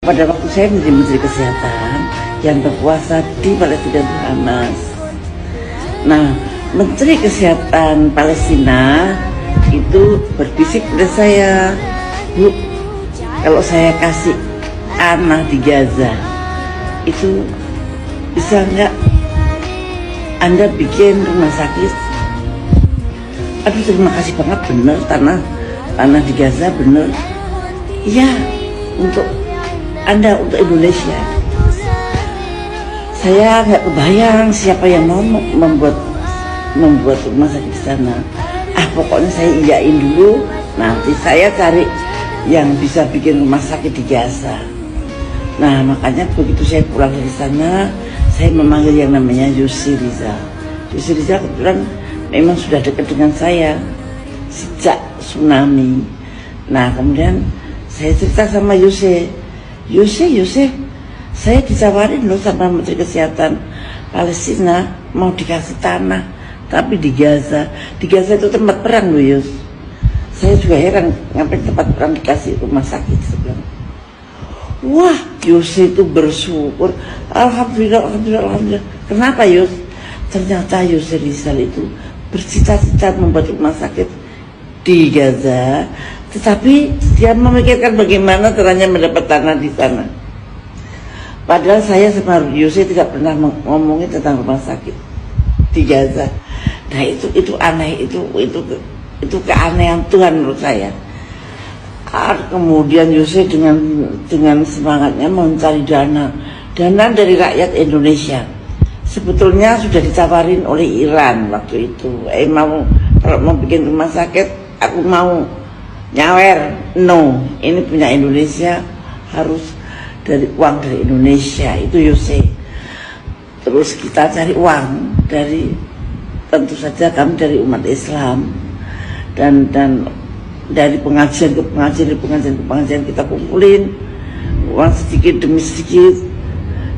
pada waktu saya menjadi Menteri Kesehatan yang berkuasa di Palestina itu Hamas. Nah, Menteri Kesehatan Palestina itu berbisik pada saya, Bu, kalau saya kasih anak di Gaza itu bisa nggak Anda bikin rumah sakit? Aduh, terima kasih banget, bener tanah di Gaza, bener. Iya, untuk Anda, untuk Indonesia. Saya nggak kebayang siapa yang mau membuat rumah sakit di sana. Pokoknya saya iyain dulu, nanti saya cari yang bisa bikin rumah sakit di Gaza. Nah, makanya begitu saya pulang dari sana, saya memanggil yang namanya Yusri Rizal. Yusri Rizal kebetulan memang sudah dekat dengan saya sejak tsunami. Nah, kemudian saya cerita sama Yusri, saya ditawarin loh sama Menteri Kesehatan Palestina mau dikasih tanah, tapi di Gaza itu tempat perang loh Yus. Saya juga heran ngapain tempat perang dikasih rumah sakit sebelah. Wah, Yusri itu bersyukur, alhamdulillah. Kenapa Yus? Ternyata Yusri Rizal itu bercita-cita membuat rumah sakit di Gaza, tetapi dia memikirkan bagaimana caranya mendapat tanah di sana. Padahal saya sama Yusri tidak pernah ngomongin tentang rumah sakit di Gaza. Nah, itu aneh, itu keanehan Tuhan menurut saya. Kemudian Yusri dengan semangatnya mencari dana dari rakyat Indonesia. Sebetulnya sudah ditawarin oleh Iran waktu itu. Kalau mau bikin rumah sakit, aku mau nyawer. No, ini punya Indonesia, harus dari uang dari Indonesia. Itu Yusri. Terus kita cari uang tentu saja kami dari umat Islam, dan dari pengajian ke pengajian kita kumpulin uang sedikit demi sedikit,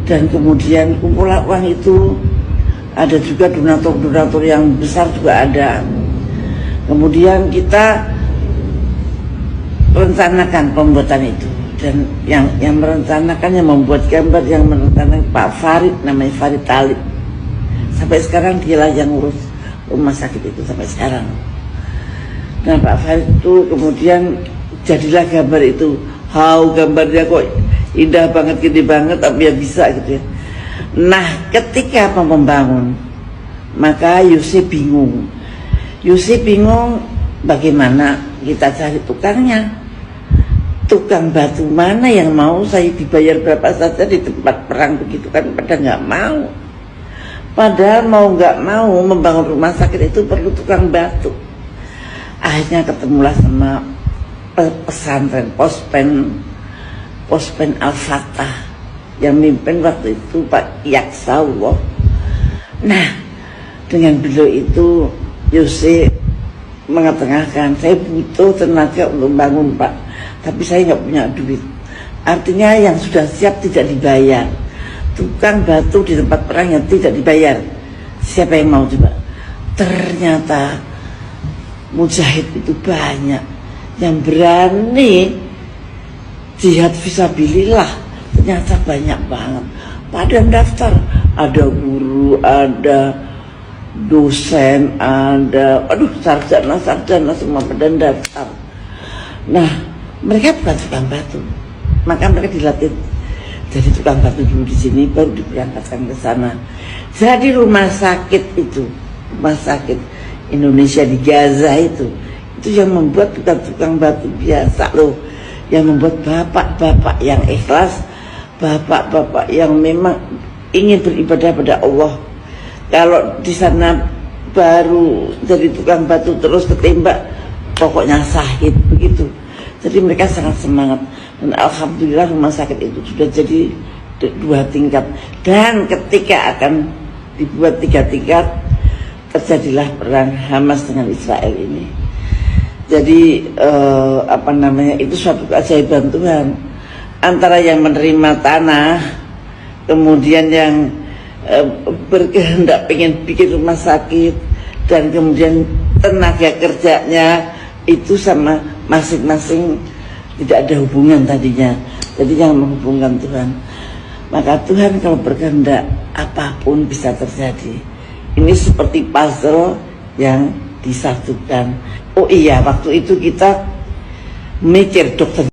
dan kemudian kumpulan uang itu ada juga donatur yang besar juga ada. Kemudian kita rencanakan pembuatan itu, dan yang merencanakan, yang membuat gambar, yang merencanakan Pak Farid, namanya Farid Talib. Sampai sekarang dialah yang ngurus rumah sakit itu sampai sekarang. Nah, Pak Farid itu kemudian jadilah gambar itu. Gambarnya kok indah banget, gede banget, tapi ya bisa gitu ya. Nah, ketika membangun, maka Yusri bingung bagaimana kita cari tukangnya. Tukang batu mana yang mau saya dibayar berapa saja di tempat perang begitu kan, pada nggak mau. Padahal mau nggak mau membangun rumah sakit itu perlu tukang batu. Akhirnya ketemulah sama pesantren Pospen Al-Fatah yang mimpin waktu itu Pak Yaksaullah. Nah, dengan beliau itu Yusri mengetengahkan, saya butuh tenaga untuk bangun Pak, tapi saya nggak punya duit. Artinya yang sudah siap tidak dibayar. Tukang batu di tempat perang yang tidak dibayar, siapa yang mau coba? Ternyata mujahid itu banyak yang berani jihad fisabilillah, ternyata banyak banget. Pada daftar, ada guru, ada dosen, ada sarjana semua pada daftar. Nah, mereka bukan tukang batu, maka mereka dilatih jadi tukang batu dulu di sini, baru diberangkatkan ke sana. Jadi rumah sakit Indonesia di Gaza itu yang membuat bukan tukang batu biasa loh, yang membuat bapak-bapak yang ikhlas, bapak-bapak yang memang ingin beribadah pada Allah. Kalau di sana baru jadi tukang batu terus ketembak, pokoknya syahid begitu. Jadi mereka sangat semangat, dan alhamdulillah rumah sakit itu sudah jadi 2 tingkat, dan ketika akan dibuat 3 tingkat terjadilah perang Hamas dengan Israel ini. Jadi itu suatu keajaiban Tuhan, antara yang menerima tanah, kemudian yang berkehendak pengen bikin rumah sakit, dan kemudian tenaga kerjanya itu sama masing-masing tidak ada hubungan tadinya, Jadi jangan menghubungkan Tuhan. Maka Tuhan kalau berkehendak, apapun bisa terjadi. Ini seperti puzzle yang disatukan. Oh iya, waktu itu kita mikir dokter